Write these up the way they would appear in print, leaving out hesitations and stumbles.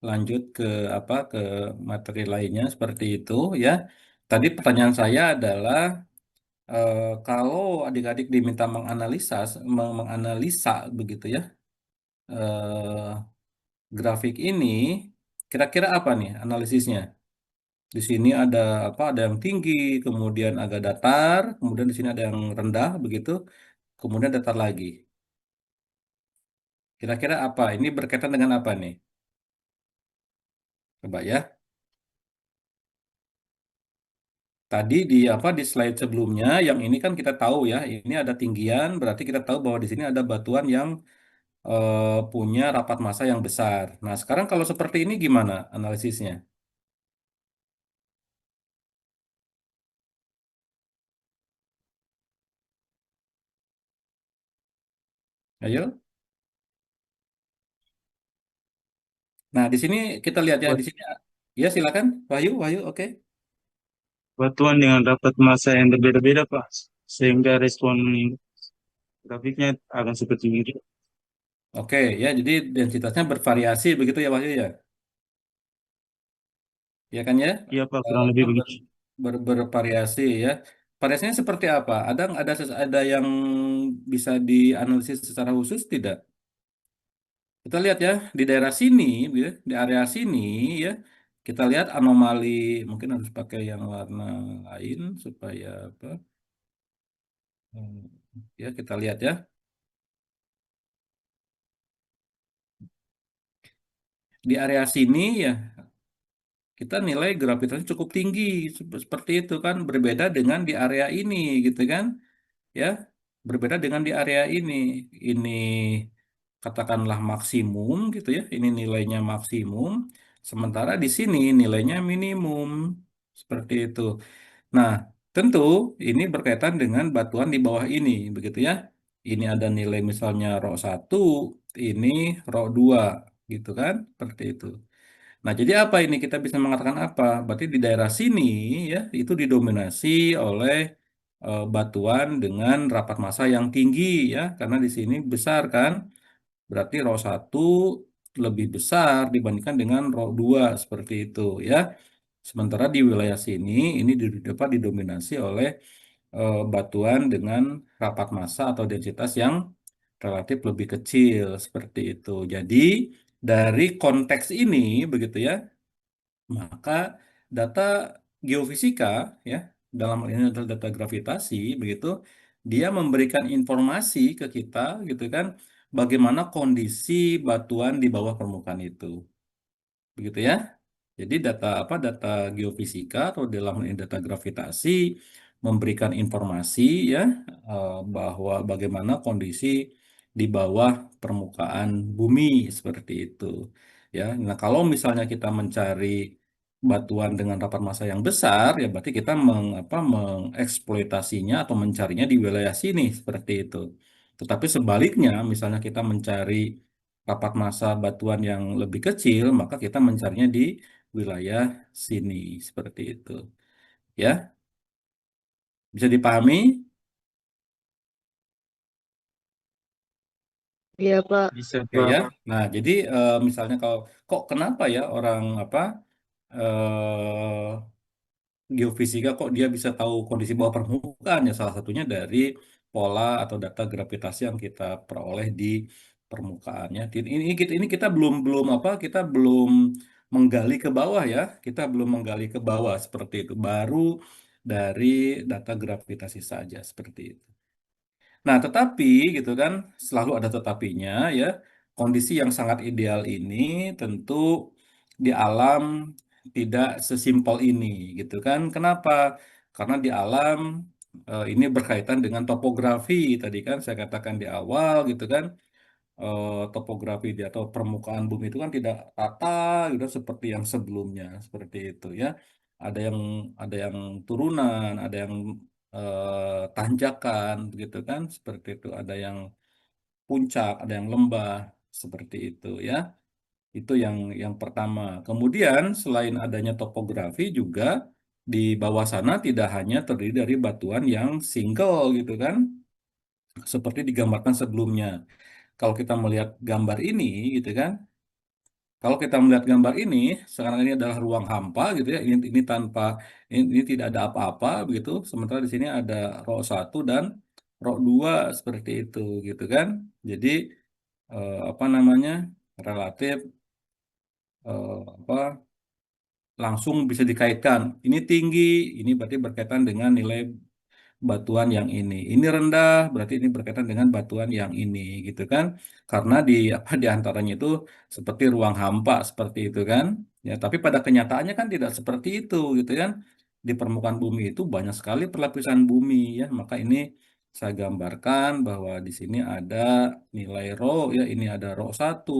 lanjut ke ke materi lainnya seperti itu ya. Tadi pertanyaan saya adalah kalau adik-adik diminta menganalisa begitu ya grafik ini, kira-kira apa nih analisisnya? Di sini ada ada yang tinggi, kemudian agak datar, kemudian di sini ada yang rendah begitu, kemudian datar lagi. Kira-kira apa? Ini berkaitan dengan apa nih? Coba ya. Tadi di di slide sebelumnya, yang ini kan kita tahu ya, ini ada tinggian, berarti kita tahu bahwa di sini ada batuan yang punya rapat massa yang besar. Nah, sekarang kalau seperti ini gimana analisisnya? Ayo. Nah, di sini kita lihat ya, Buat di sini ya silakan, Wahyu, Wahyu, oke. batuan dengan dapat massa yang berbeda-beda, Pak. Sehingga respon grafiknya akan seperti ini. Oke, ya, jadi densitasnya bervariasi begitu ya, Wahyu ya. Ya kan ya? Iya, Pak, kurang lebih begitu. Bervariasi ya. Variasinya seperti apa? Ada yang bisa dianalisis secara khusus tidak? Kita lihat ya di daerah sini, ya, di area sini ya, kita lihat anomali. Mungkin harus pakai yang warna lain supaya apa? Hmm, Ya kita lihat ya. Di area sini ya kita nilai gravitasinya cukup tinggi seperti itu kan, berbeda dengan di area ini gitu kan, ya, berbeda dengan di area ini. Ini katakanlah maksimum gitu ya, ini nilainya maksimum, sementara di sini nilainya minimum seperti itu. Nah, tentu ini berkaitan dengan batuan di bawah ini begitu ya. Ini ada nilai misalnya rho 1, ini rho 2 gitu kan, seperti itu. Nah, jadi apa ini, kita bisa mengatakan apa? Berarti di daerah sini ya itu didominasi oleh batuan dengan rapat massa yang tinggi ya, karena di sini besar kan. Berarti rho 1 lebih besar dibandingkan dengan rho 2 seperti itu ya. Sementara di wilayah sini ini dapat didominasi oleh batuan dengan rapat massa atau densitas yang relatif lebih kecil seperti itu. Jadi dari konteks ini begitu ya, maka data geofisika ya, dalam hal ini adalah data gravitasi begitu, dia memberikan informasi ke kita gitu kan, bagaimana kondisi batuan di bawah permukaan itu. Begitu ya. Jadi data geofisika atau dalam hal ini data gravitasi memberikan informasi ya, bahwa bagaimana kondisi di bawah permukaan bumi seperti itu. Ya. Nah, kalau misalnya kita mencari batuan dengan rapat massa yang besar, ya berarti kita mengeksploitasinya atau mencarinya di wilayah sini seperti itu. Tetapi sebaliknya, misalnya kita mencari rapat massa batuan yang lebih kecil, maka kita mencarinya di wilayah sini seperti itu. Ya, bisa dipahami? Iya, Pak. Bisa, Oke ya. Pak. Nah, jadi misalnya kalau kok kenapa ya orang eh, geofisika kok dia bisa tahu kondisi bawah permukaan, ya salah satunya dari pola atau data gravitasi yang kita peroleh di permukaannya. Ini kita belum belum kita belum menggali ke bawah ya, kita belum menggali ke bawah seperti itu, baru dari data gravitasi saja seperti itu. Nah, tetapi gitu kan, selalu ada tetapinya ya. Kondisi yang sangat ideal ini tentu di alam tidak sesimpel ini gitu kan. Kenapa? Karena di alam ini berkaitan dengan topografi, tadi kan saya katakan di awal gitu kan. Topografi di atau permukaan bumi itu kan tidak rata gitu seperti yang sebelumnya seperti itu ya. Ada yang ada yang turunan, ada yang tanjakan begitu kan, seperti itu. Ada yang puncak, ada yang lembah seperti itu ya. Itu yang pertama. Kemudian selain adanya topografi juga di bawah sana tidak hanya terdiri dari batuan yang single gitu kan, seperti digambarkan sebelumnya. Kalau kita melihat gambar ini gitu kan, Kalau kita melihat gambar ini, sekarang ini adalah ruang hampa gitu ya. Ini tanpa ini tidak ada apa-apa begitu. Sementara di sini ada row satu dan row 2 seperti itu gitu kan. Jadi apa namanya? Relatif apa langsung bisa dikaitkan. Ini tinggi, ini berarti berkaitan dengan nilai batuan yang ini. Ini rendah, berarti ini berkaitan dengan batuan yang ini, gitu kan? Karena di apa di antaranya itu seperti ruang hampa seperti itu kan? Ya, tapi pada kenyataannya kan tidak seperti itu, gitu kan? Di permukaan bumi itu banyak sekali perlapisan bumi ya. Maka ini saya gambarkan bahwa di sini ada nilai rho ya, ini ada rho satu,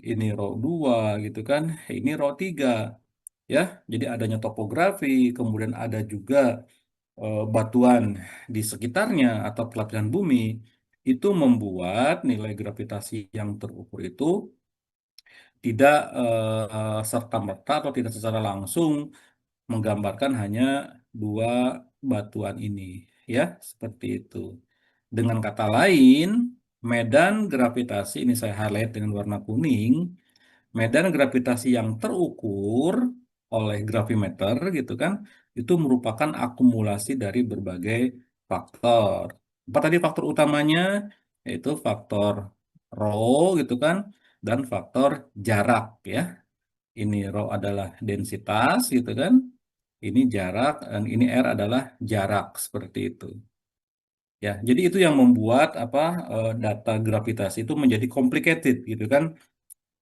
ini rho 2 gitu kan. Ini rho 3 ya. Jadi adanya topografi, kemudian ada juga batuan di sekitarnya atau pelapisan bumi itu membuat nilai gravitasi yang terukur itu tidak serta-merta atau tidak secara langsung menggambarkan hanya dua batuan ini, ya, seperti itu. Dengan kata lain, medan gravitasi ini saya highlight dengan warna kuning. Medan gravitasi yang terukur oleh gravimeter gitu kan, itu merupakan akumulasi dari berbagai faktor. Apa tadi faktor utamanya? Yaitu faktor rho gitu kan, dan faktor jarak ya. Ini rho adalah densitas gitu kan, ini jarak, dan ini R adalah jarak seperti itu. Ya, jadi itu yang membuat apa data gravitasi itu menjadi complicated gitu kan.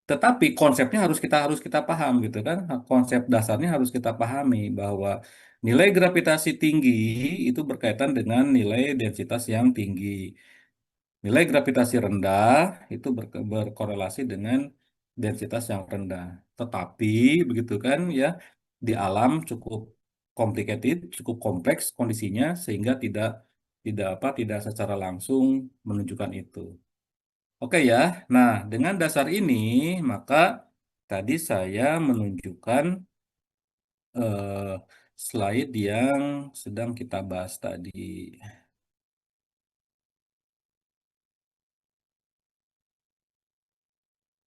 Tetapi konsepnya harus kita paham gitu kan. Konsep dasarnya harus kita pahami bahwa nilai gravitasi tinggi itu berkaitan dengan nilai densitas yang tinggi. Nilai gravitasi rendah itu berkorelasi dengan densitas yang rendah. Tetapi begitu kan ya, di alam cukup complicated, cukup kompleks kondisinya sehingga tidak tidak apa tidak secara langsung menunjukkan itu. Oke ya. Nah, dengan dasar ini, maka tadi saya menunjukkan eh, slide yang sedang kita bahas tadi.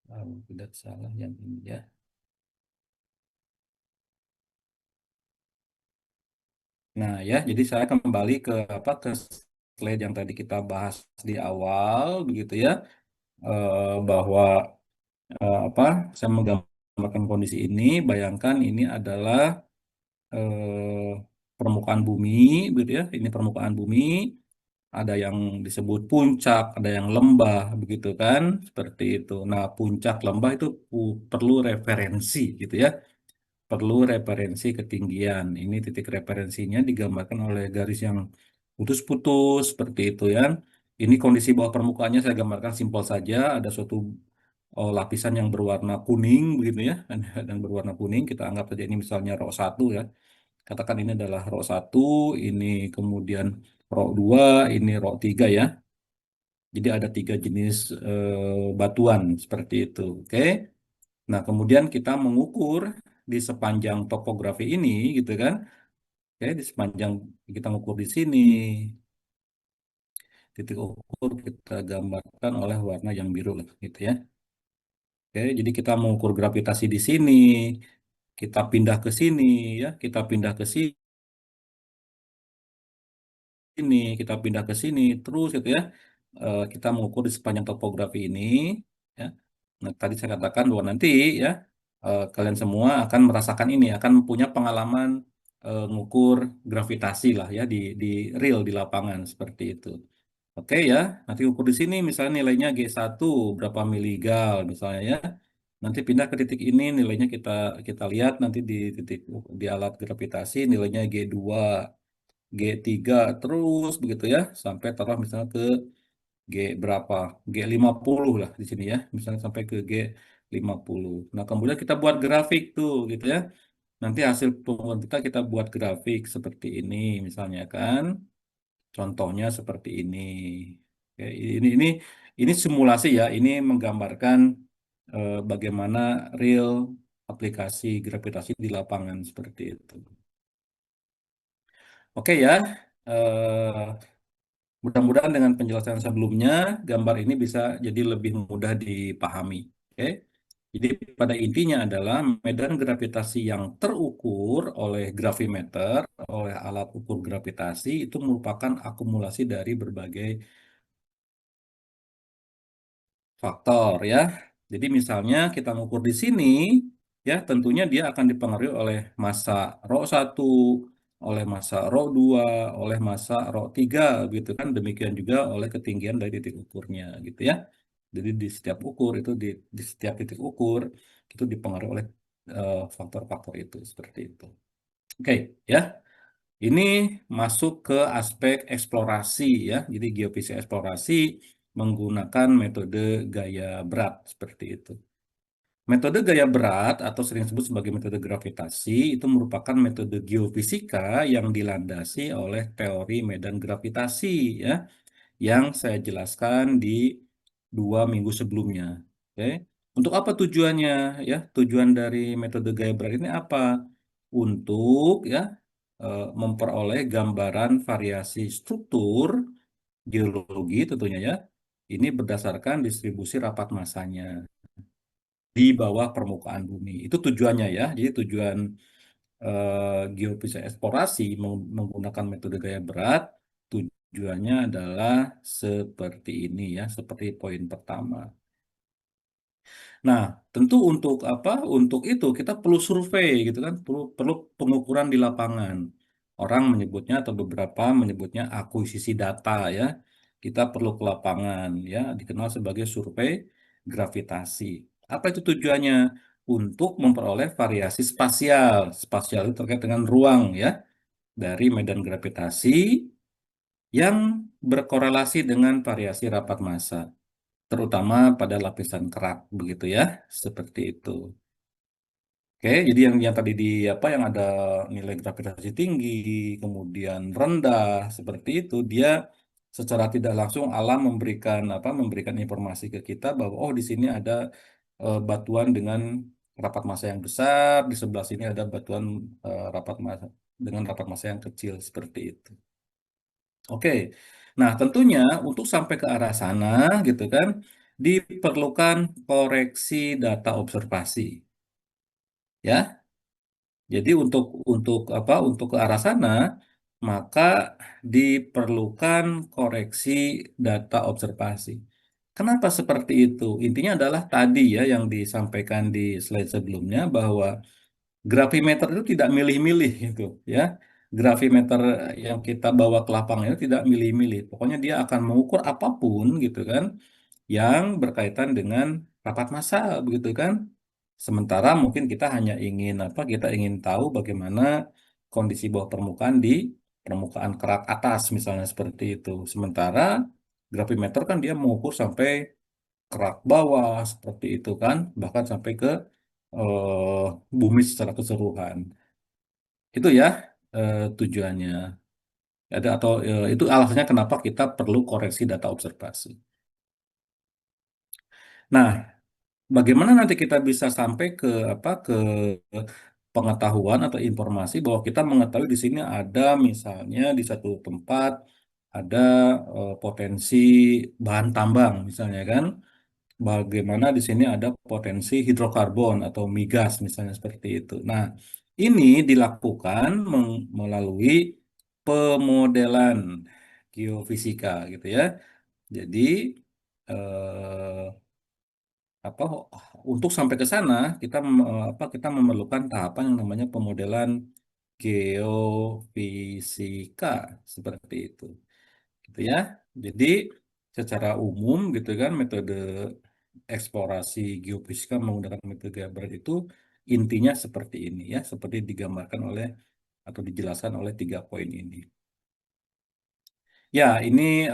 Kalau tidak salah yang ini ya. Nah, ya, jadi saya kembali ke apa ke slide yang tadi kita bahas di awal, begitu ya, bahwa apa saya menggambarkan kondisi ini. Bayangkan ini adalah permukaan bumi, gitu ya. Ini permukaan bumi. Ada yang disebut puncak, ada yang lembah, begitu kan? Seperti itu. Nah, puncak lembah itu perlu referensi, gitu ya. Perlu referensi ketinggian. Ini titik referensinya digambarkan oleh garis yang putus-putus, seperti itu ya. Ini kondisi bawah permukaannya saya gambarkan simpel saja. Ada suatu lapisan yang berwarna kuning, begitu ya. Dan berwarna kuning, kita anggap saja ini misalnya rho 1 ya. Katakan ini adalah rho 1, ini kemudian rho 2, ini rho 3 ya. Jadi ada tiga jenis batuan seperti itu. Oke. Nah, kemudian kita mengukur di sepanjang topografi ini, gitu kan? Oke, di sepanjang kita mengukur di sini, titik ukur kita gambarkan oleh warna yang biru lah, gitu ya. Oke, jadi kita mengukur gravitasi di sini, kita pindah ke sini, ya, kita pindah ke sini, kita pindah ke sini, terus gitu ya. Kita mengukur di sepanjang topografi ini, ya. Nah, tadi saya katakan bahwa nanti ya kalian semua akan merasakan ini, akan punya pengalaman mengukur gravitasi lah ya di real di lapangan seperti itu. Oke ya, nanti ukur di sini misalnya nilainya G1 berapa miligal misalnya ya. Nanti pindah ke titik ini nilainya kita kita lihat nanti di titik di alat gravitasi nilainya G2, G3 terus begitu ya sampai taruh misalnya ke G berapa? G50 lah di sini ya. Misalnya sampai ke G50. Nah, kemudian kita buat grafik tuh gitu ya. Nanti hasil pengukuran kita buat grafik seperti ini misalnya kan. Contohnya seperti ini. Oke, ini simulasi ya. Ini menggambarkan bagaimana real aplikasi gravitasi di lapangan seperti itu. Oke ya. Eh, Mudah-mudahan dengan penjelasan sebelumnya, gambar ini bisa jadi lebih mudah dipahami. Oke. Jadi pada intinya adalah medan gravitasi yang terukur oleh gravimeter, oleh alat ukur gravitasi itu merupakan akumulasi dari berbagai faktor ya. Jadi misalnya kita ngukur di sini ya tentunya dia akan dipengaruhi oleh massa ρ1, oleh massa ρ2, oleh massa ρ3 gitu kan. Demikian juga oleh ketinggian dari titik ukurnya gitu ya. Jadi di setiap ukur itu di setiap titik ukur itu dipengaruhi oleh faktor-faktor itu seperti itu. Oke, ya. Ini masuk ke aspek eksplorasi ya. Jadi geofisika eksplorasi menggunakan metode gaya berat seperti itu. Metode gaya berat atau sering disebut sebagai metode gravitasi itu merupakan metode geofisika yang dilandasi oleh teori medan gravitasi ya, yang saya jelaskan di 2 minggu sebelumnya. Oke. Untuk apa tujuannya ya? Tujuan dari metode gaya berat ini apa? Untuk ya memperoleh gambaran variasi struktur geologi tentunya ya. Ini berdasarkan distribusi rapat massanya di bawah permukaan bumi. Itu tujuannya ya. Jadi tujuan geofisika eksplorasi menggunakan metode gaya berat tujuannya adalah seperti ini ya, seperti poin pertama. Nah, tentu untuk apa? Untuk itu kita perlu survei gitu kan, perlu pengukuran di lapangan. Orang menyebutnya atau beberapa menyebutnya akuisisi data ya. Kita perlu ke lapangan ya, dikenal sebagai survei gravitasi. Apa itu tujuannya? Untuk memperoleh variasi spasial. Spasial itu terkait dengan ruang ya, dari medan gravitasi yang berkorelasi dengan variasi rapat massa terutama pada lapisan kerak begitu ya, seperti itu. Oke, jadi yang tadi di apa yang ada nilai gravitasi tinggi, kemudian rendah seperti itu, dia secara tidak langsung alam memberikan apa memberikan informasi ke kita bahwa oh di sini ada batuan dengan rapat massa yang besar, di sebelah sini ada batuan rapat massa dengan rapat massa yang kecil seperti itu. Oke. Nah, tentunya untuk sampai ke arah sana gitu kan diperlukan koreksi data observasi ya. Jadi untuk apa? Untuk ke arah sana maka diperlukan koreksi data observasi. Kenapa seperti itu? Intinya adalah tadi ya yang disampaikan di slide sebelumnya bahwa gravimeter itu tidak milih-milih gitu ya. Gravimeter yang kita bawa ke lapangan itu tidak milih-milih. Pokoknya dia akan mengukur apapun gitu kan yang berkaitan dengan rapat massa begitu kan. Sementara mungkin kita hanya ingin apa? Kita ingin tahu bagaimana kondisi bawah permukaan di permukaan kerak atas misalnya seperti itu. Sementara gravimeter kan dia mengukur sampai kerak bawah seperti itu kan, bahkan sampai ke eh, bumi secara keseluruhan. Itu ya tujuannya. Ada atau itu alasannya kenapa kita perlu koreksi data observasi. Nah, bagaimana nanti kita bisa sampai ke apa ke pengetahuan atau informasi bahwa kita mengetahui di sini ada misalnya di satu tempat ada potensi bahan tambang misalnya kan. Bagaimana di sini ada potensi hidrokarbon atau migas misalnya seperti itu. Nah, ini dilakukan melalui pemodelan geofisika gitu ya. Jadi eh, apa untuk sampai ke sana kita apa kita memerlukan tahapan yang namanya pemodelan geofisika seperti itu gitu ya. Jadi secara umum gitu kan metode eksplorasi geofisika menggunakan metode Gabbard itu intinya seperti ini ya, seperti digambarkan oleh atau dijelaskan oleh 3 poin ini. Ya, ini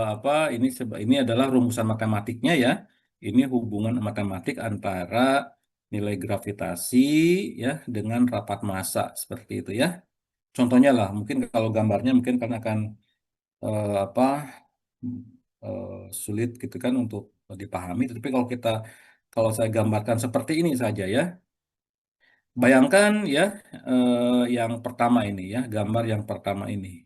apa? Ini adalah rumusan matematiknya ya. Ini hubungan matematik antara nilai gravitasi ya dengan rapat massa seperti itu ya. Contohnya lah, mungkin kalau gambarnya mungkin kan akan apa sulit gitu kan untuk dipahami. Tapi kalau saya gambarkan seperti ini saja ya, bayangkan ya yang pertama ini ya, gambar yang pertama ini.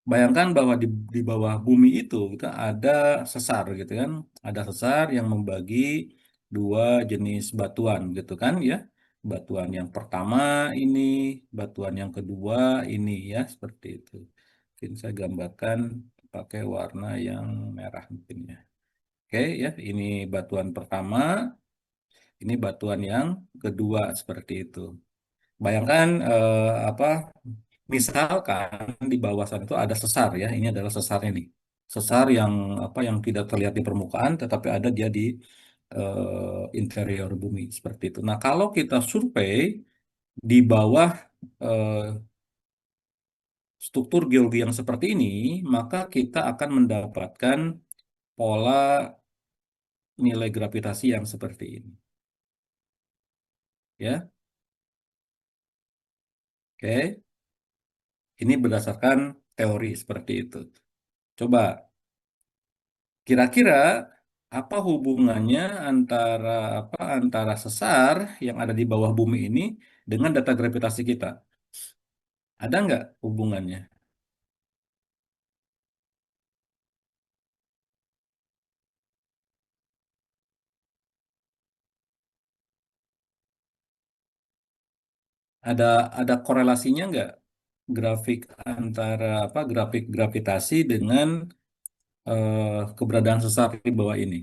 Bayangkan bahwa di bawah bumi itu ada sesar gitu kan, ada sesar yang membagi dua jenis batuan gitu kan ya. Batuan yang pertama ini, batuan yang kedua ini ya, seperti itu. Mungkin saya gambarkan pakai warna yang merah mungkin ya. Oke ya, ini batuan pertama, ini batuan yang kedua seperti itu. Bayangkan apa? Misalkan di bawah sana itu ada sesar ya, ini adalah sesarnya nih. Sesar yang apa yang tidak terlihat di permukaan, tetapi ada dia di interior bumi seperti itu. Nah, kalau kita survei di bawah eh, struktur geologi yang seperti ini, maka kita akan mendapatkan pola nilai gravitasi yang seperti ini. Ya, oke. Ini berdasarkan teori seperti itu. Coba kira-kira apa hubungannya antara antara sesar yang ada di bawah bumi ini dengan data gravitasi kita? Ada nggak hubungannya? Ada ada korelasinya nggak grafik antara grafik gravitasi dengan keberadaan sesar di bawah ini?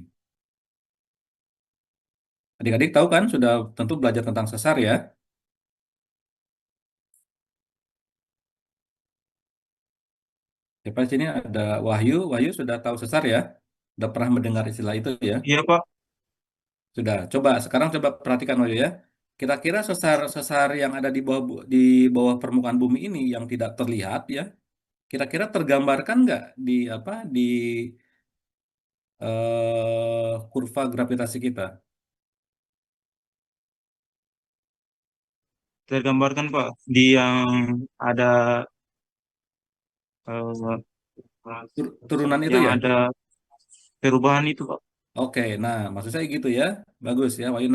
Adik-adik tahu kan sudah tentu belajar tentang sesar ya. Siapa di sini ada Wahyu? Wahyu sudah tahu sesar ya? Sudah pernah mendengar istilah itu ya? Iya Pak, Sudah. Sekarang coba perhatikan Wahyu ya. Kira-kira sesar-sesar yang ada di bawah permukaan bumi ini yang tidak terlihat ya, kira-kira tergambarkan nggak di di kurva gravitasi kita? tergambarkan Pak di yang ada eh, Turunan itu yang ya? ada perubahan itu Pak. Oke, nah maksud saya gitu ya. Bagus ya. Wahyu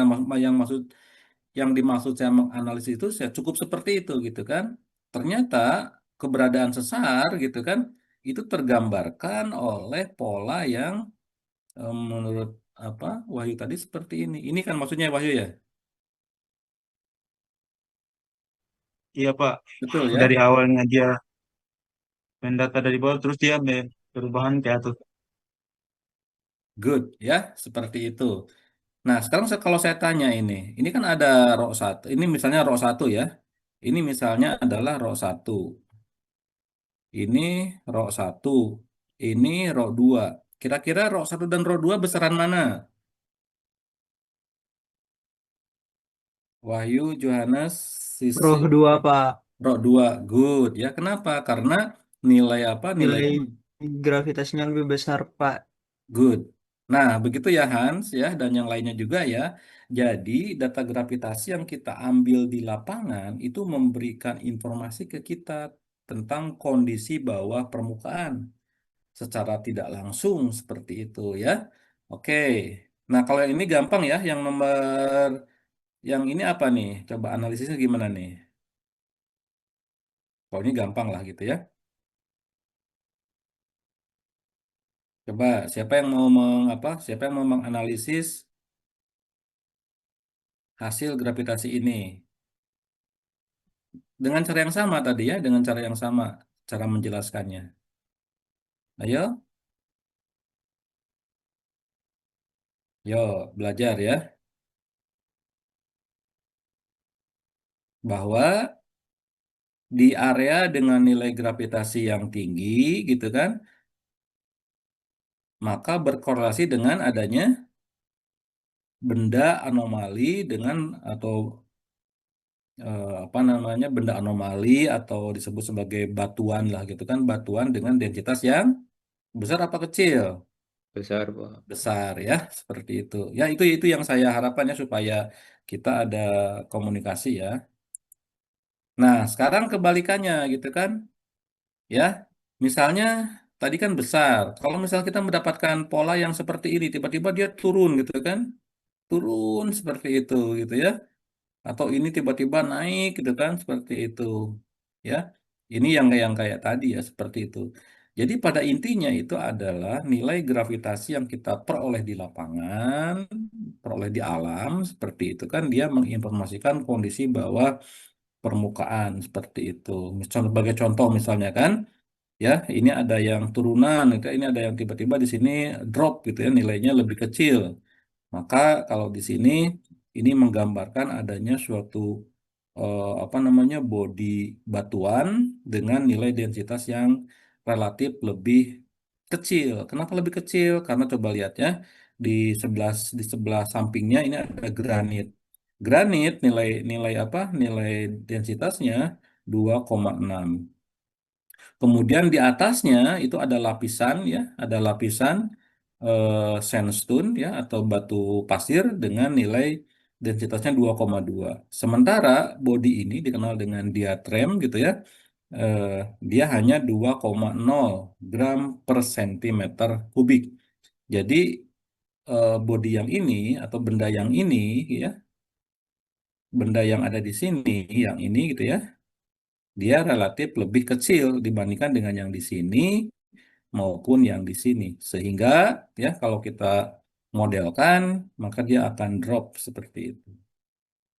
yang dimaksud saya menganalisis itu saya cukup seperti itu gitu kan. Ternyata keberadaan sesar gitu kan itu tergambarkan oleh pola yang menurut Wahyu tadi seperti ini. Ini kan maksudnya Wahyu ya? Iya Pak, Betul dari ya? awalnya dia mendata dari bawah terus dia perubahan ke atas. Good ya, seperti itu. Nah, sekarang kalau saya tanya ini kan ada rho satu. Ini misalnya rho satu ya. Ini misalnya adalah rho satu. Ini rho satu. Ini rho dua. Kira-kira rho satu dan rho dua besaran mana? Wahyu, Johannes, Sisi, Roh dua Pak. rho dua. Good ya. Kenapa? Karena nilai Nilai nilainya gravitasinya lebih besar Pak. good. Nah, begitu ya Hans ya dan yang lainnya juga ya. Jadi data gravitasi yang kita ambil di lapangan itu memberikan informasi ke kita tentang kondisi bawah permukaan secara tidak langsung seperti itu ya. Oke. Nah, kalau yang ini gampang ya, yang ini apa nih? Coba analisisnya gimana nih? Kalau ini gampang lah gitu ya. Coba siapa yang mau menganalisis hasil gravitasi ini? Dengan cara yang sama tadi ya, dengan cara yang sama cara menjelaskannya. Ayo, yo belajar ya, bahwa di area dengan nilai gravitasi yang tinggi gitu kan, maka berkorelasi dengan adanya benda anomali dengan atau benda anomali atau disebut sebagai batuan lah gitu kan, batuan dengan densitas yang besar apa kecil? Besar Pak. Besar ya, seperti itu. Ya itu yang saya harapkan ya supaya kita ada komunikasi ya. Nah, sekarang kebalikannya gitu kan, ya. Misalnya tadi kan besar. Kalau misalnya kita mendapatkan pola yang seperti ini, tiba-tiba dia turun gitu kan, turun seperti itu gitu ya. Atau ini tiba-tiba naik gitu kan, seperti itu, ya. Ini yang kayak tadi ya, seperti itu. Jadi pada intinya itu adalah nilai gravitasi yang kita peroleh di lapangan, peroleh di alam, seperti itu kan dia menginformasikan kondisi bawah permukaan seperti itu. Sebagai contoh misalnya kan, ya ini ada yang turunan, ini ada yang tiba-tiba di sini drop gitu ya, nilainya lebih kecil. Maka kalau di sini ini menggambarkan adanya suatu apa namanya bodi batuan dengan nilai densitas yang relatif lebih kecil. Kenapa lebih kecil? Karena coba lihat ya di sebelah sampingnya ini ada granit. Granit nilai nilai apa? Nilai densitasnya 2,6. Kemudian di atasnya itu ada lapisan ya, ada lapisan sandstone ya atau batu pasir dengan nilai densitasnya 2,2. Sementara bodi ini dikenal dengan diatrem gitu ya. eh, Dia hanya 2,0 gram per sentimeter kubik. Jadi bodi yang ini atau benda yang ini ya, benda yang ada di sini yang ini gitu ya, dia relatif lebih kecil dibandingkan dengan yang di sini maupun yang di sini. Sehingga ya kalau kita modelkan maka dia akan drop seperti itu.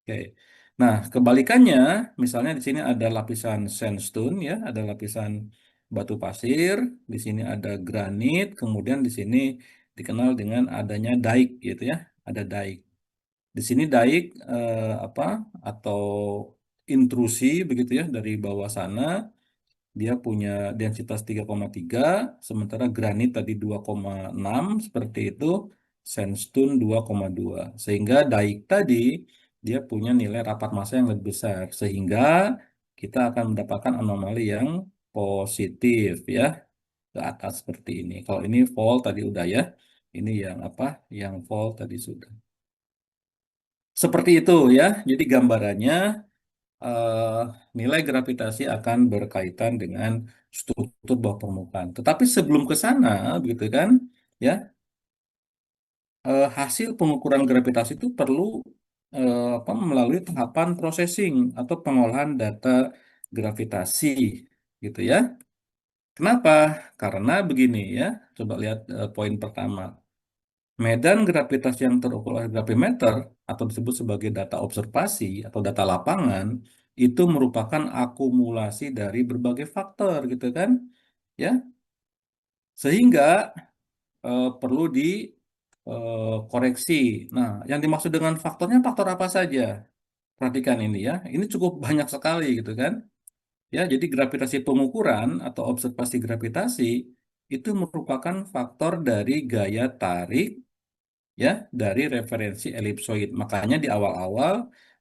Oke. Nah, kebalikannya misalnya di sini ada lapisan sandstone ya, ada lapisan batu pasir, di sini ada granit, kemudian di sini dikenal dengan adanya dike gitu ya, ada dike. Di sini dike apa atau intrusi begitu ya dari bawah sana dia punya densitas 3,3, sementara granit tadi 2,6 seperti itu, sandstone 2,2. Sehingga daik tadi dia punya nilai rapat massa yang lebih besar, sehingga kita akan mendapatkan anomali yang positif ya ke atas seperti ini. Kalau ini fault tadi udah ya, ini yang apa? Yang fault tadi sudah. Seperti itu ya. Jadi gambarannya eh, nilai gravitasi akan berkaitan dengan struktur bawah permukaan. Tetapi sebelum ke sana, begitu kan, ya, hasil pengukuran gravitasi itu perlu apa, melalui tahapan processing atau pengolahan data gravitasi, gitu ya. Kenapa? Karena begini ya, coba lihat poin pertama. Medan gravitasi yang terukur oleh gravimeter atau disebut sebagai data observasi atau data lapangan itu merupakan akumulasi dari berbagai faktor gitu kan ya sehingga perlu dikoreksi. Nah, yang dimaksud dengan faktornya faktor apa saja? Perhatikan ini ya. Ini cukup banyak sekali gitu kan. Ya, jadi gravitasi pengukuran atau observasi gravitasi itu merupakan faktor dari gaya tarik ya dari referensi elipsoid. Makanya di awal-awal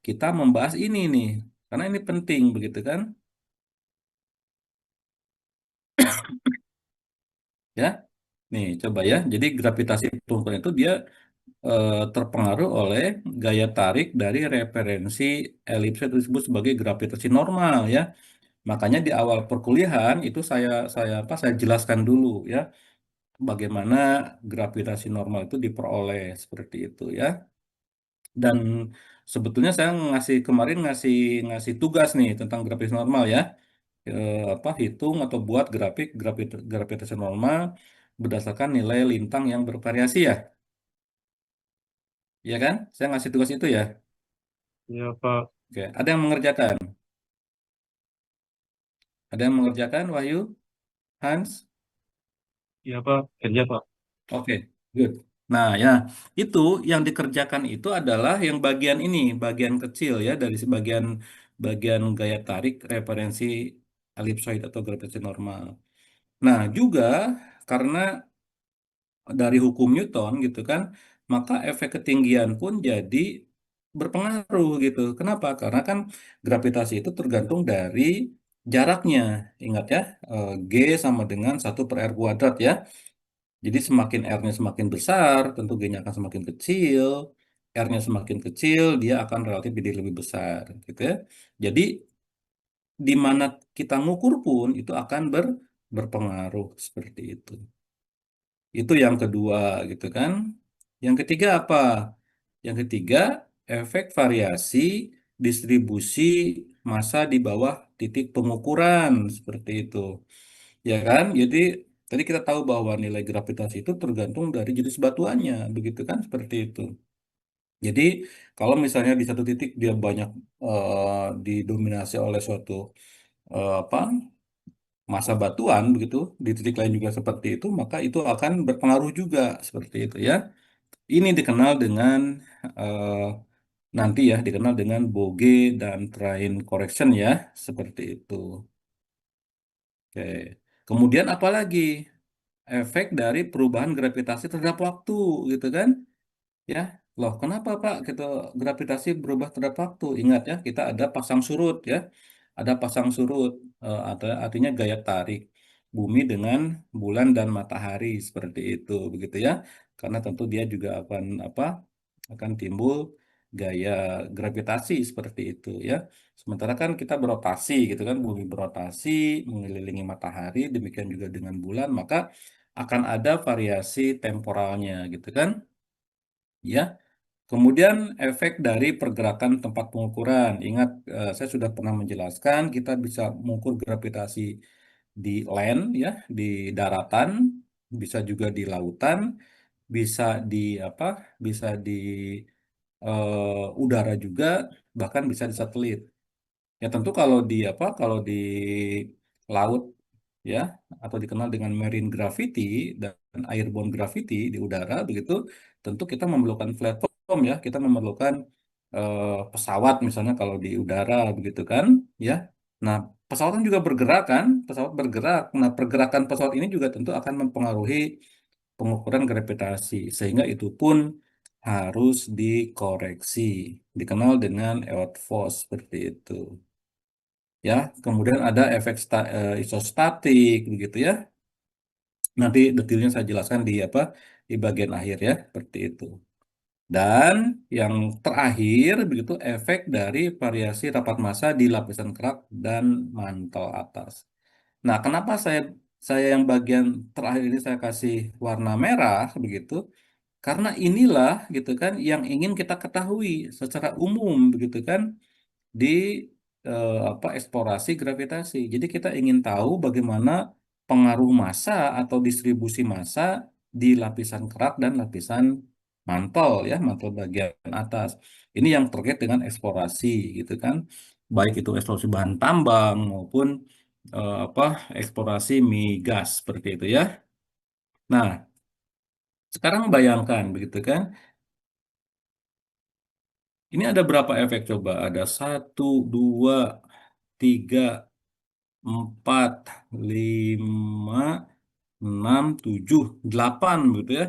kita membahas ini nih, karena ini penting begitu kan? Ya, nih coba ya. Jadi gravitasi pengukuran itu dia terpengaruh oleh gaya tarik dari referensi elipsoid itu disebut sebagai gravitasi normal ya. Makanya di awal perkuliahan itu saya jelaskan dulu ya bagaimana gravitasi normal itu diperoleh seperti itu ya. Dan sebetulnya saya kemarin ngasih ngasih tugas nih tentang grafis normal ya. Apa hitung atau buat gravitasi normal berdasarkan nilai lintang yang bervariasi ya. Iya kan? Saya ngasih tugas itu ya. Ya Pak, Oke, ada yang mengerjakan? Ada yang mengerjakan Wahyu? Hans? ya Pak, kerja Pak. Oke, good. Nah, ya, itu yang dikerjakan itu adalah yang bagian ini, bagian kecil ya dari sebagian bagian gaya tarik referensi elipsoid atau gravitasi normal. Nah, juga karena dari hukum Newton gitu kan, maka efek ketinggian pun jadi berpengaruh gitu. Kenapa? Karena kan gravitasi itu tergantung dari jaraknya. Ingat ya, G sama dengan 1/r². Ya. Jadi semakin R-nya semakin besar, tentu G-nya akan semakin kecil. R-nya semakin kecil, dia akan relatif jadi lebih besar, gitu ya. Jadi di mana kita ngukur pun itu akan berpengaruh seperti itu. Itu yang kedua, gitu kan. Yang ketiga apa? Yang ketiga, efek variasi distribusi massa di bawah titik pengukuran seperti itu. Ya kan? Jadi Tadi kita tahu bahwa nilai gravitasi itu tergantung dari jenis batuannya, begitu kan? Seperti itu. Jadi kalau misalnya di satu titik dia banyak didominasi oleh suatu apa massa batuan begitu, di titik lain juga seperti itu, maka itu akan berpengaruh juga seperti itu ya. Ini dikenal dengan eh, nanti ya dikenal dengan Boge dan Train correction ya, seperti itu. Oke. Kemudian apalagi efek dari perubahan gravitasi terhadap waktu gitu kan? Ya, loh kenapa Pak gitu gravitasi berubah terhadap waktu? Ingat ya, kita ada pasang surut ya. Ada pasang surut artinya gaya tarik bumi dengan bulan dan matahari seperti itu begitu ya. Karena tentu dia juga akan timbul gaya gravitasi seperti itu ya. Sementara kan kita berotasi gitu kan, bumi berotasi mengelilingi matahari, demikian juga dengan bulan, maka akan ada variasi temporalnya gitu kan. Ya, kemudian efek dari pergerakan tempat pengukuran. Ingat, saya sudah pernah menjelaskan kita bisa mengukur gravitasi di land ya, di daratan, bisa juga di lautan, bisa di apa? Bisa di udara juga, bahkan bisa di satelit. Ya tentu kalau di laut ya atau dikenal dengan marine gravity dan airborne gravity di udara begitu, tentu kita memerlukan platform ya, kita memerlukan pesawat misalnya kalau di udara begitu kan, ya. Nah, pesawat kan juga bergerak kan, pesawat bergerak. Nah, pergerakan pesawat ini juga tentu akan mempengaruhi pengukuran gravitasi sehingga itu pun harus dikoreksi, dikenal dengan earth force seperti itu. Ya, kemudian ada efek isostatik begitu ya. Nanti detailnya saya jelaskan di bagian akhir ya, seperti itu. Dan yang terakhir begitu efek dari variasi rapat massa di lapisan kerak dan mantel atas. Nah, kenapa saya yang bagian terakhir ini saya kasih warna merah begitu? Karena inilah gitu kan yang ingin kita ketahui secara umum begitu kan di eksplorasi gravitasi. Jadi kita ingin tahu bagaimana pengaruh massa atau distribusi massa di lapisan kerak dan lapisan mantel ya, mantel bagian atas. Ini yang terkait dengan eksplorasi gitu kan. Baik itu eksplorasi bahan tambang maupun eksplorasi migas seperti itu ya. Nah, sekarang bayangkan begitu kan. Ini ada berapa efek coba? Ada satu, dua, tiga, empat, lima, enam, tujuh, delapan gitu ya.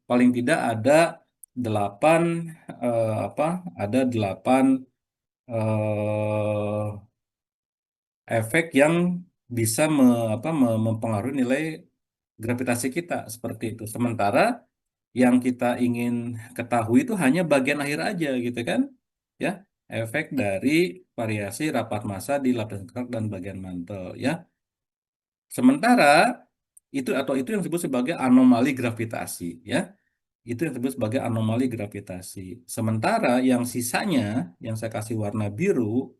Paling tidak ada delapan eh, apa? Ada delapan efek yang bisa mempengaruhi nilai gravitasi kita seperti itu. Sementara yang kita ingin ketahui itu hanya bagian akhir aja gitu kan, ya. Efek dari variasi rapat massa di lapisan kerak dan bagian mantel, ya. Sementara itu yang disebut sebagai anomali gravitasi, ya. Itu yang disebut sebagai anomali gravitasi. Sementara yang sisanya, yang saya kasih warna biru,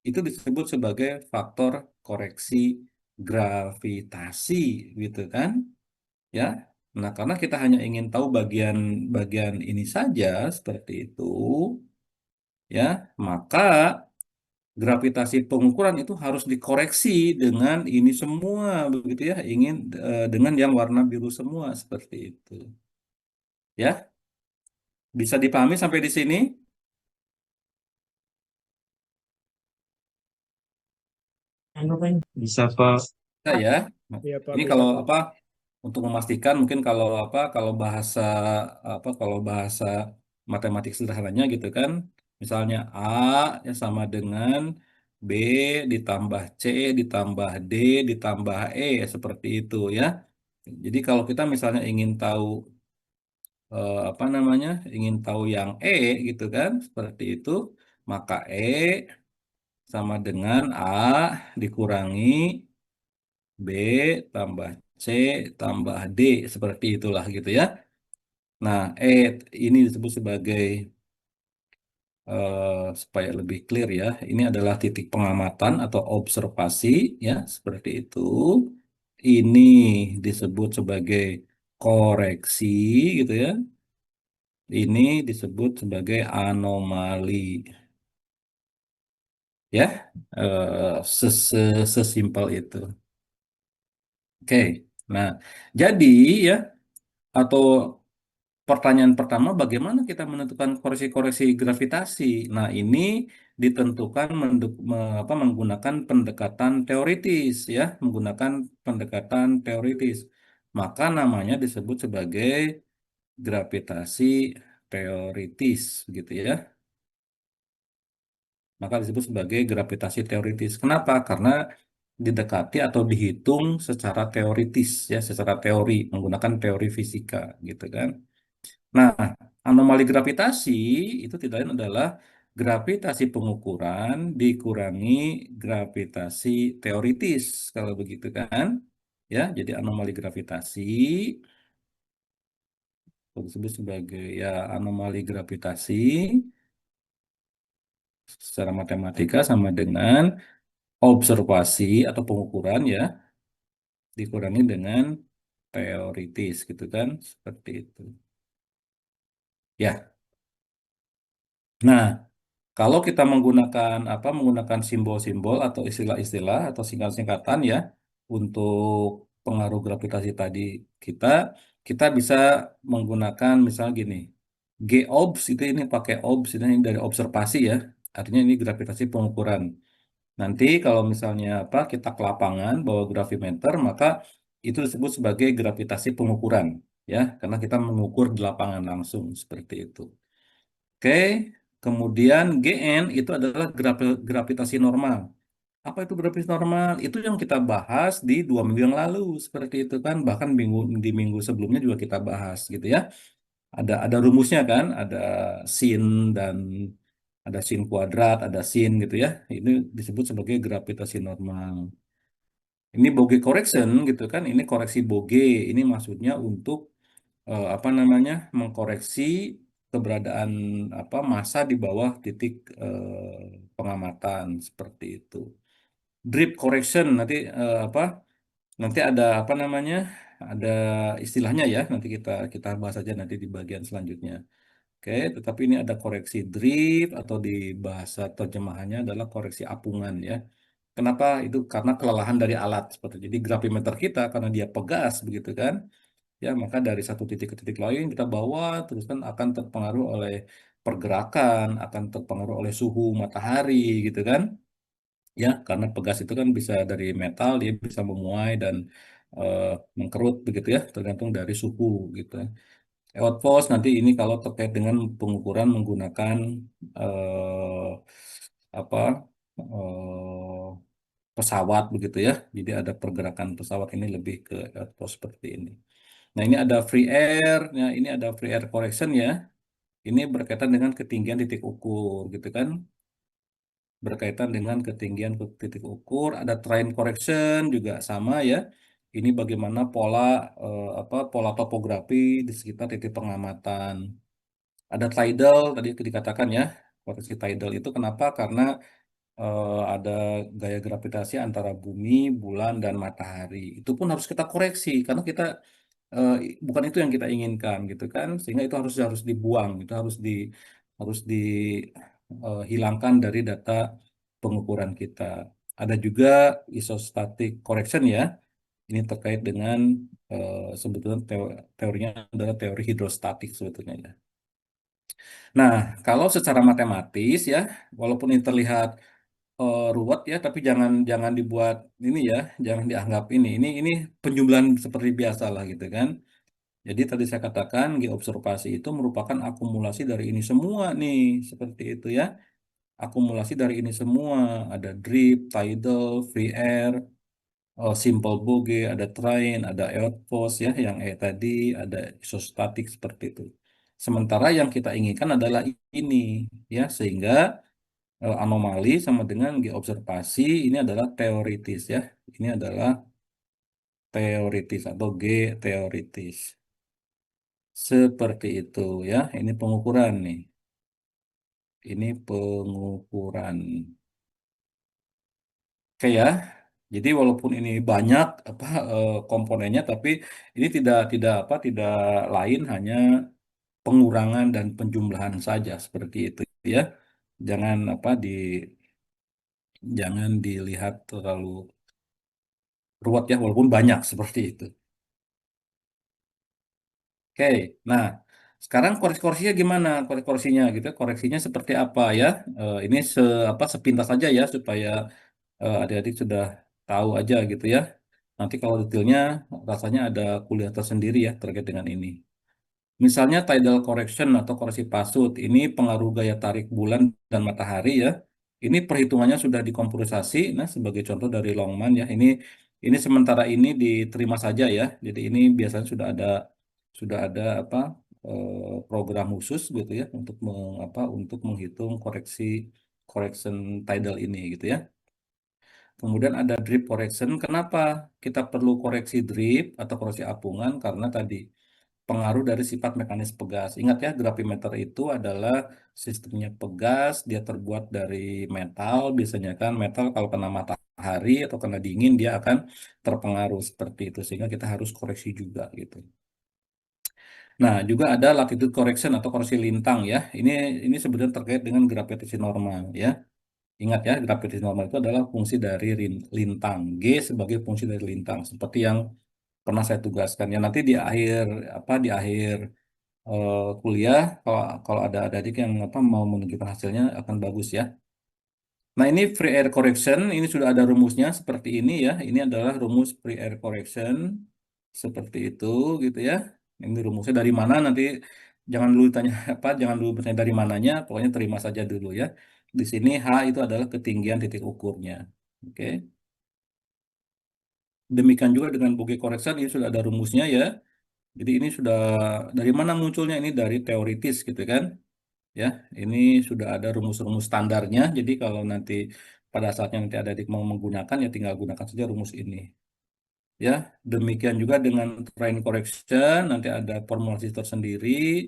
itu disebut sebagai faktor koreksi gravitasi, gitu kan? Ya. Nah, karena kita hanya ingin tahu bagian-bagian ini saja seperti itu, ya, maka gravitasi pengukuran itu harus dikoreksi dengan ini semua begitu ya, dengan yang warna biru semua seperti itu. Ya, bisa dipahami sampai di sini? Bisa Pak. Bisa ya. Nah, Iya Pak, ini bisa kalau Pak. untuk memastikan mungkin kalau bahasa matematik sederhananya gitu kan, misalnya A ya sama dengan B ditambah C ditambah D ditambah E seperti itu ya. Jadi kalau kita misalnya ingin tahu ingin tahu yang E gitu kan, seperti itu, maka E sama dengan A dikurangi B tambah C tambah D seperti itulah gitu ya. Nah, ini disebut sebagai supaya lebih clear ya. Ini adalah titik pengamatan atau observasi ya, seperti itu. ini disebut sebagai koreksi gitu ya. Ini disebut sebagai anomali ya. Sesimpel itu. Oke. Nah, jadi ya atau pertanyaan pertama, bagaimana kita menentukan koreksi-koreksi gravitasi? Nah, ini ditentukan menggunakan pendekatan teoritis, ya, menggunakan pendekatan teoritis. Maka namanya disebut sebagai gravitasi teoritis, gitu ya. Maka disebut sebagai gravitasi teoritis. Kenapa? Karena didekati atau dihitung secara teoritis, ya, secara teori, menggunakan teori fisika, gitu kan. Nah, anomali gravitasi itu tidak lain adalah gravitasi pengukuran dikurangi gravitasi teoritis, kalau begitu kan. Ya, jadi anomali gravitasi disebut sebagai ya anomali gravitasi secara matematika sama dengan observasi atau pengukuran ya dikurangi dengan teoritis gitu kan, seperti itu. Ya. Nah, kalau kita menggunakan simbol-simbol atau istilah-istilah atau singkat-singkatan ya untuk pengaruh gravitasi tadi kita, kita bisa menggunakan misalnya gini, GOBS itu ini pakai OBS ini dari observasi ya, artinya ini gravitasi pengukuran. Nanti kalau misalnya kita ke lapangan bawa gravimeter maka itu disebut sebagai gravitasi pengukuran ya, karena kita mengukur di lapangan langsung seperti itu. Oke, kemudian GN itu adalah gravitasi normal. Apa itu gravitasi normal? Itu yang kita bahas di 2 minggu yang lalu, seperti itu kan. Bahkan di minggu sebelumnya juga kita bahas gitu ya. Ada rumusnya kan, ada sin dan ada sin kuadrat, ada sin gitu ya. Ini disebut sebagai gravitasi normal. Ini Boge correction gitu kan. Ini koreksi Boge. Ini maksudnya untuk mengkoreksi keberadaan massa di bawah titik pengamatan seperti itu. Drip correction nanti ada ada istilahnya ya, nanti kita kita bahas aja nanti di bagian selanjutnya. Oke, tetapi ini ada koreksi drip atau di bahasa terjemahannya adalah koreksi apungan ya. Kenapa? Itu karena kelelahan dari alat seperti jadi gravimeter kita karena dia pegas begitu kan, ya maka dari satu titik ke titik lain kita bawa terus kan akan terpengaruh oleh pergerakan, akan terpengaruh oleh suhu matahari gitu kan, ya karena pegas itu kan bisa dari metal dia bisa memuai dan eh, mengkerut begitu ya tergantung dari suhu gitu. Outpost nanti ini kalau terkait dengan pengukuran menggunakan eh, apa eh, pesawat begitu ya, jadi ada pergerakan pesawat ini lebih ke outpost seperti ini. Nah, ini ada free air. Nah, ini ada free air correction ya. Ini berkaitan dengan ketinggian titik ukur gitu kan. Berkaitan dengan ketinggian titik ukur. Ada train correction juga sama ya. Ini bagaimana pola topografi di sekitar titik pengamatan. Ada tidal tadi dikatakan ya. Koreksi tidal itu kenapa? Karena ada gaya gravitasi antara bumi, bulan, dan matahari. Itu pun harus kita koreksi karena kita bukan itu yang kita inginkan gitu kan, sehingga itu harus harus dibuang, itu harus dihilangkan dari data pengukuran kita. Ada juga isostatic correction ya. Ini terkait dengan sebetulnya teorinya adalah teori hidrostatik sebetulnya ya. Nah, kalau secara matematis ya, walaupun ini terlihat ruwet ya, tapi jangan jangan dibuat ini ya, jangan dianggap ini penjumlahan seperti biasa lah gitu kan. Jadi tadi saya katakan geobservasi itu merupakan akumulasi dari ini semua nih, seperti itu ya. Akumulasi dari ini semua, ada drip, tidal, free air, simple Boge, ada train, ada outpost ya, yang tadi ada isostatik seperti itu. Sementara yang kita inginkan adalah ini ya, sehingga anomali sama dengan geobservasi ini adalah teoritis ya. Ini adalah teoritis atau G teoritis. Seperti itu ya. Ini pengukuran nih. Ini pengukuran. Oke ya. Jadi walaupun ini banyak apa komponennya, tapi ini tidak lain hanya pengurangan dan penjumlahan saja seperti itu ya. Jangan jangan dilihat terlalu ruwet ya, walaupun banyak seperti itu. Oke, nah sekarang koreksinya gimana? Koreksinya gitu, koreksinya seperti apa ya? Ini sepintas saja ya supaya adik-adik sudah tahu aja gitu ya. Nanti kalau detailnya rasanya ada kuliah tersendiri ya terkait dengan ini. Misalnya tidal correction atau koreksi pasut, ini pengaruh gaya tarik bulan dan matahari ya. Ini perhitungannya sudah dikomputerisasi. Nah, sebagai contoh dari Longman ya. Ini sementara ini diterima saja ya. Jadi ini biasanya sudah ada program khusus gitu ya untuk untuk menghitung correction tidal ini gitu ya. Kemudian ada drip correction. Kenapa kita perlu koreksi drip atau koreksi apungan? Karena tadi pengaruh dari sifat mekanis pegas. Ingat ya, gravimeter itu adalah sistemnya pegas, dia terbuat dari metal. Biasanya kan metal kalau kena matahari atau kena dingin dia akan terpengaruh seperti itu. Sehingga kita harus koreksi juga gitu. Nah, juga ada latitude correction atau koreksi lintang ya. Ini sebenarnya terkait dengan gravitasi normal ya. Ingat ya, gravitasi normal itu adalah fungsi dari lintang. G sebagai fungsi dari lintang. Seperti yang pernah saya tugaskan. Ya nanti di akhir kuliah kalau ada adik yang mau menunjukkan hasilnya akan bagus ya. Nah, ini free air correction, ini sudah ada rumusnya seperti ini ya. Ini adalah rumus free air correction seperti itu gitu ya. Ini rumusnya dari mana nanti jangan dulu tanya jangan dulu bertanya dari mananya, pokoknya terima saja dulu ya. Di sini H itu adalah ketinggian titik ukurnya. Oke. Demikian juga dengan bogey correction ini sudah ada rumusnya ya. Jadi ini sudah dari mana munculnya ini dari teoritis gitu kan. Ya, ini sudah ada rumus-rumus standarnya. Jadi kalau nanti pada saatnya nanti ada adik mau menggunakan ya tinggal gunakan saja rumus ini. Ya, demikian juga dengan train correction nanti ada formulasi tersendiri.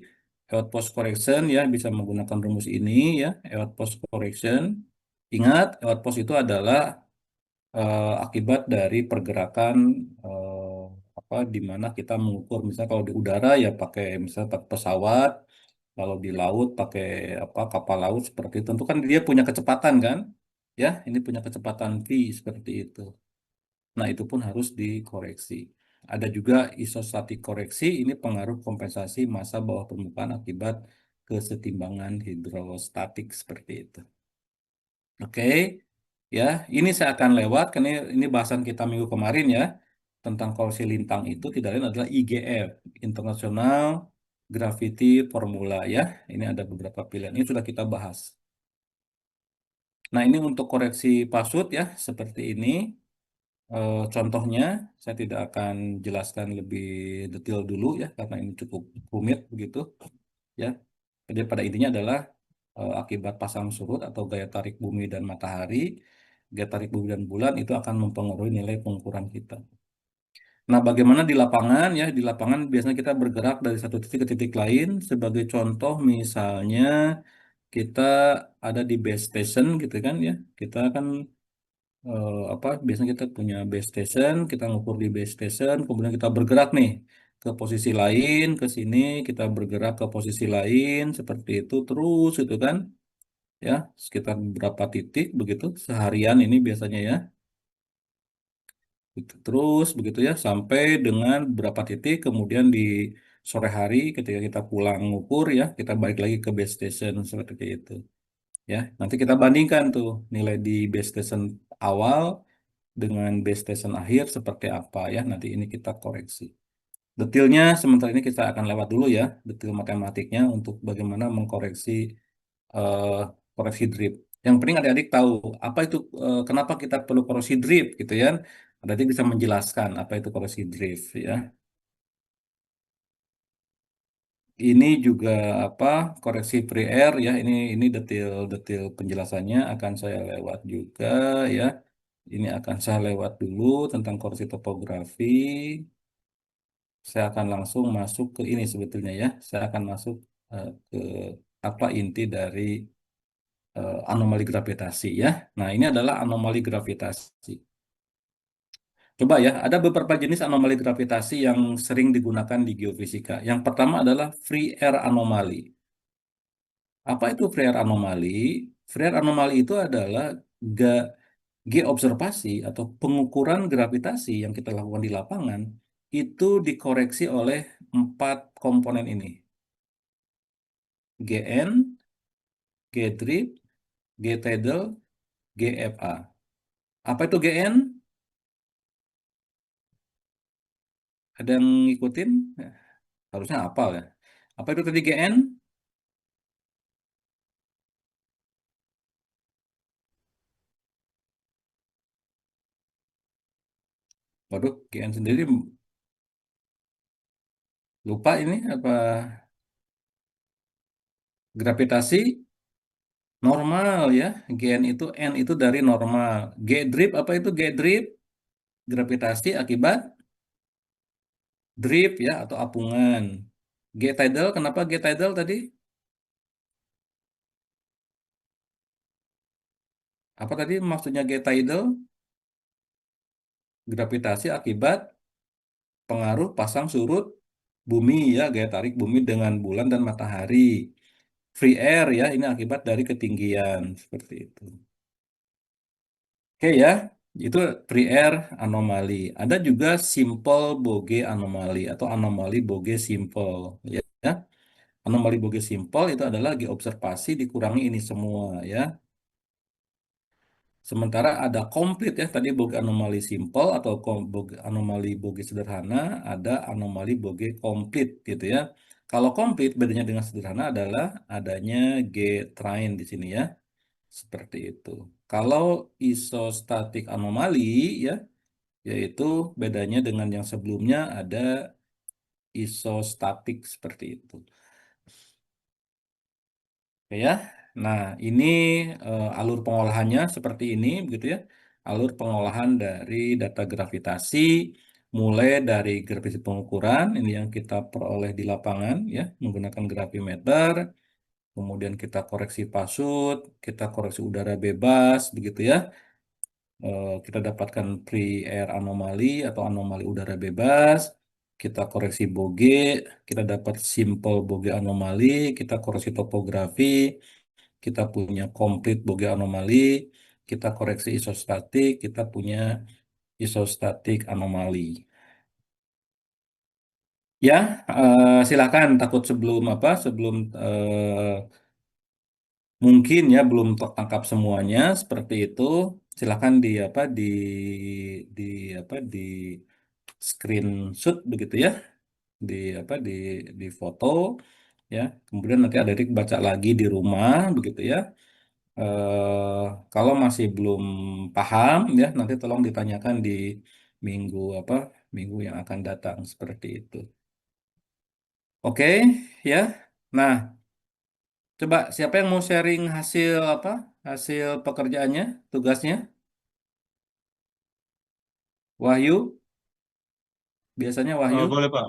Outpost correction ya bisa menggunakan rumus ini ya. Outpost correction. Ingat, outpost itu adalah akibat dari pergerakan di mana kita mengukur misalnya kalau di udara ya pakai misalnya pakai pesawat, kalau di laut pakai kapal laut seperti itu. Tentu kan dia punya kecepatan kan, ya ini punya kecepatan v seperti itu. Nah itu pun harus dikoreksi. Ada juga isostatik koreksi, ini pengaruh kompensasi massa bawah permukaan akibat kesetimbangan hidrostatik seperti itu. Oke, ya ini saya akan lewat karena ini bahasan kita minggu kemarin ya tentang kursi lintang itu tidak lain adalah IGF, International Gravity Formula ya. Ini ada beberapa pilihan. Ini sudah kita bahas. Nah ini untuk koreksi pasut ya seperti ini. Contohnya saya tidak akan jelaskan lebih detail dulu ya karena ini cukup rumit begitu ya. Jadi pada intinya adalah akibat pasang surut atau gaya tarik bumi dan matahari, gaya tarik bumi dan bulan itu akan mempengaruhi nilai pengukuran kita. Nah, bagaimana di lapangan ya? Di lapangan biasanya kita bergerak dari satu titik ke titik lain. Sebagai contoh, misalnya kita ada di base station gitu kan ya. Kita kan biasanya kita punya base station, kita ngukur di base station, kemudian kita bergerak nih ke posisi lain, ke sini kita bergerak ke posisi lain seperti itu terus itu kan ya sekitar berapa titik begitu seharian ini biasanya ya. Gitu. Terus begitu ya sampai dengan berapa titik kemudian di sore hari ketika kita pulang ngukur ya kita balik lagi ke base station seperti itu ya. Nanti kita bandingkan tuh nilai di base station awal dengan base station akhir seperti apa ya. Nanti ini kita koreksi. Detailnya sementara ini kita akan lewat dulu ya detail matematiknya untuk bagaimana mengkoreksi eh, koreksi drip. Yang penting adik-adik tahu apa itu kenapa kita perlu koreksi drip gitu ya. Adik bisa menjelaskan apa itu koreksi drift ya. Ini juga apa koreksi pre-air ya. Ini detail-detail penjelasannya akan saya lewat juga ya. Ini akan saya lewat dulu tentang koreksi topografi. Saya akan langsung masuk ke ini sebetulnya ya. Saya akan masuk ke apa inti dari anomali gravitasi ya. Nah, ini adalah anomali gravitasi. Coba ya, ada beberapa jenis anomali gravitasi yang sering digunakan di geofisika. Yang pertama adalah free air anomaly. Apa itu free air anomaly? Free air anomaly itu adalah ga- geobservasi atau pengukuran gravitasi yang kita lakukan di lapangan itu dikoreksi oleh 4 komponen ini. GN, G-drip, G-tidal, GFA. Apa itu GN? Ada yang ngikutin? Ya, harusnya hafal ya. Apa itu tadi GN? Waduh, GN sendiri lupa ini apa gravitasi normal ya. GN itu N itu dari normal. G drip apa itu G drip? Gravitasi akibat drip ya atau apungan. G tidal kenapa G tidal tadi? Apa tadi maksudnya G tidal? Gravitasi akibat pengaruh pasang surut bumi ya, gaya tarik bumi dengan bulan dan matahari. Free air ya, ini akibat dari ketinggian seperti itu. Oke ya, itu free air anomali. Ada juga simple Boge anomali atau anomali Boge simple ya. Anomali Boge simple itu adalah lagi observasi dikurangi ini semua ya. Sementara ada komplit ya, tadi Boge anomali simple atau anomali Boge sederhana, ada anomali Boge komplit gitu ya. Kalau komplit bedanya dengan sederhana adalah adanya G-trine di sini ya. Seperti itu. Kalau isostatik anomali ya, yaitu bedanya dengan yang sebelumnya ada isostatik seperti itu. Oke ya. Nah, ini alur pengolahannya seperti ini begitu ya. Alur pengolahan dari data gravitasi mulai dari gravitasi pengukuran ini yang kita peroleh di lapangan ya menggunakan gravimeter, kemudian kita koreksi pasut, kita koreksi udara bebas begitu ya. Kita dapatkan pre-air anomali atau anomali udara bebas, kita koreksi Boge, kita dapat simple Boge anomali, kita koreksi topografi, kita punya komplit Boge anomali, kita koreksi isostatik, kita punya isostatik anomali. Ya, silakan takut sebelum apa? Sebelum mungkin ya belum tertangkap semuanya seperti itu. Silakan di apa di apa di screenshot begitu ya, di apa di foto ya. Kemudian nanti adik baca lagi di rumah begitu ya. Kalau masih belum paham ya, nanti tolong ditanyakan di minggu apa minggu yang akan datang seperti itu. Oke ya. Nah, coba siapa yang mau sharing hasil apa? Hasil pekerjaannya, tugasnya? Wahyu, biasanya Wahyu. Oh, boleh Pak.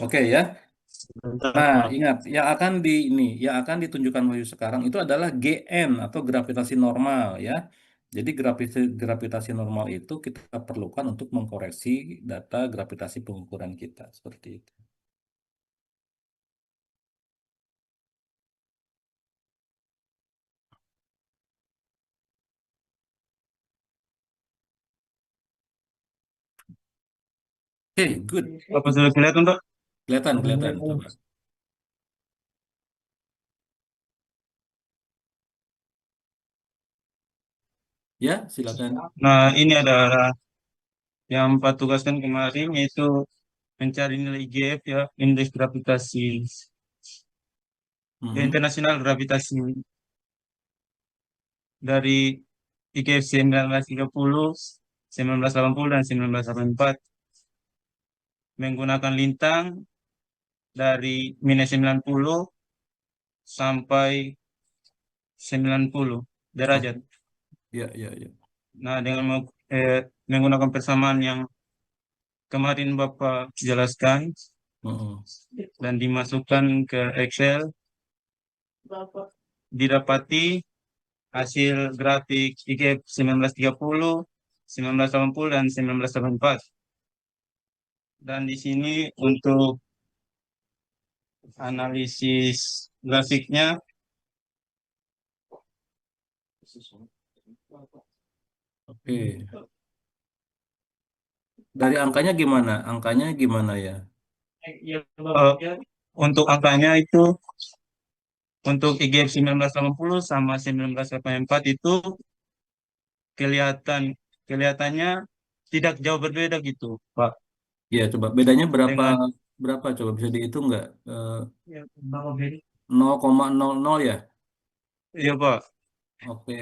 Oke ya. Sebentar Nah, Pak. ingat yang akan di ini, yang akan ditunjukkan Wahyu sekarang itu adalah GN atau gravitasi normal ya. Jadi gravitasi normal itu kita perlukan untuk mengkoreksi data gravitasi pengukuran kita seperti itu. Oke, good. Apa sudah kelihatan Pak? Kelihatan, kelihatan. Coba. Ya, silakan. Nah, ini ada yang Pak tugaskan kemarin yaitu mencari nilai IGF ya, indeks gravitasi Mhm. internasional gravitasi dari IGF 1930, 1980 dan 1984 menggunakan lintang dari minus 90 sampai 90 Oh, derajat. ya, ya, ya. Nah, dengan menggunakan persamaan yang kemarin Bapak jelaskan Mhm. dan dimasukkan ke Excel, didapati hasil grafik IGF 1930, 1980, dan 1984. Dan di sini untuk analisis grafiknya, Oke. Dari angkanya gimana? Angkanya gimana ya? untuk angkanya itu untuk IGF 1980 sama 1984 itu kelihatan kelihatannya tidak jauh berbeda gitu, Pak. Ya, coba bedanya berapa Dengan berapa coba bisa dihitung nggak? 0,00 ya? iya, Pak, Oke.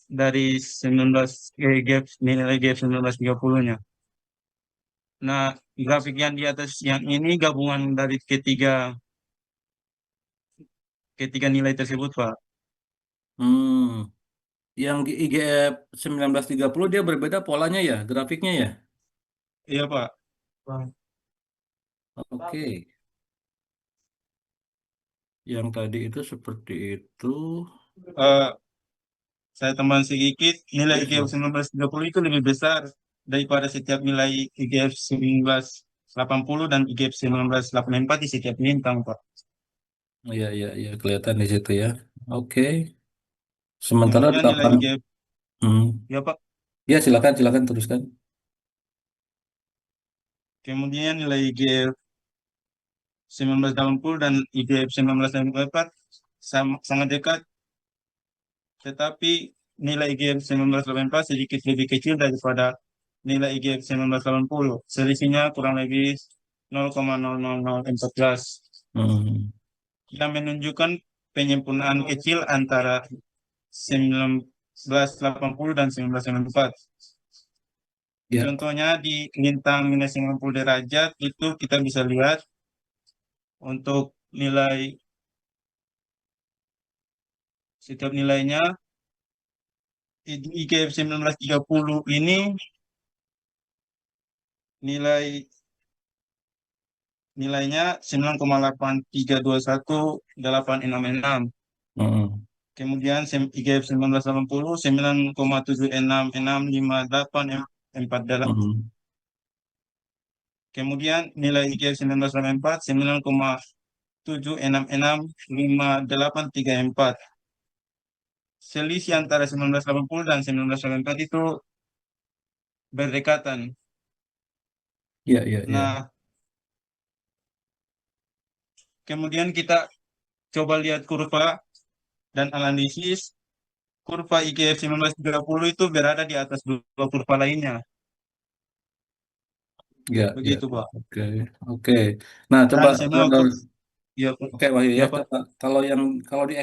dari 19 IGF nilai IGF 1930-nya. Nah, grafik yang di atas yang ini gabungan dari ketiga nilai tersebut, Pak. Hmm. Yang IGF 1930 dia berbeda polanya ya, grafiknya ya? Iya, Pak. Oke. Yang tadi itu seperti itu. Eh, saya tambah sedikit, nilai Ya, IGF coba. 1930 itu lebih besar daripada setiap nilai IGF 1980 dan IGF 1984 di setiap bintang, Pak. Iya, iya, iya, kelihatan di situ ya. Oke. Sementara Kemudian nilai 8. IGF, Hmm. ya Pak, Ya, silakan, silakan teruskan. kemudian nilai IGF 1980 dan IGF 1984 sangat dekat, tetapi nilai IGF 1984 sedikit lebih kecil daripada nilai IGF 1980. Selisihnya kurang lebih 0,00014 Hmm. yang menunjukkan penyempurnaan kecil antara 1980 dan 1994. Ya, Contohnya di lintang minus 90 derajat itu kita bisa lihat untuk nilai setiap nilainya IGF 1930 ini nilai nilainya 9,8321866. hmm. Kemudian IGF 1980 9,7666548. Hmm. Kemudian nilai IGF 1984 9,7665834. Selisih antara 1980 dan 1984 itu berdekatan. Ya, ya, ya. Nah, kemudian kita coba lihat kurva dan analisis. Kurva IGF 1930 itu berada di atas dua kurva lainnya. Ya, ya. Begitu, Pak. Oke, oke. Nah, coba Dan semua ya, Pak. oke Wahyu Ya, ya, Pak. coba kalau di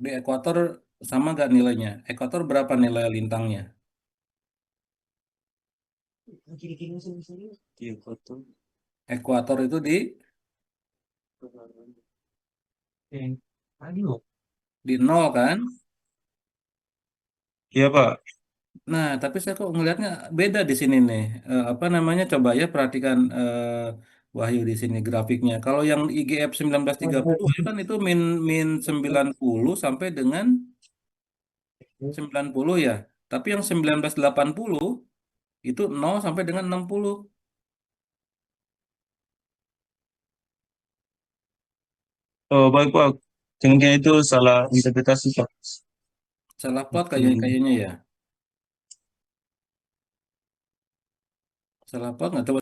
ekuator sama nggak nilainya? Ekuator berapa nilai lintangnya? Iya, betul. Ekuator itu di nol kan? Iya, Pak. Nah, tapi saya kok ngelihatnya beda di sini nih. Apa namanya? Coba ya perhatikan Wahyu di sini grafiknya. Kalau yang IGF 1930 Wahyu kan itu min min 90 sampai dengan 90 ya. Tapi yang 1980 itu 0 sampai dengan 60. Oh, baik, Pak. Kemungkinan itu salah interpretasi, Pak. Salah plot kayaknya ya. Salah plot nggak? Coba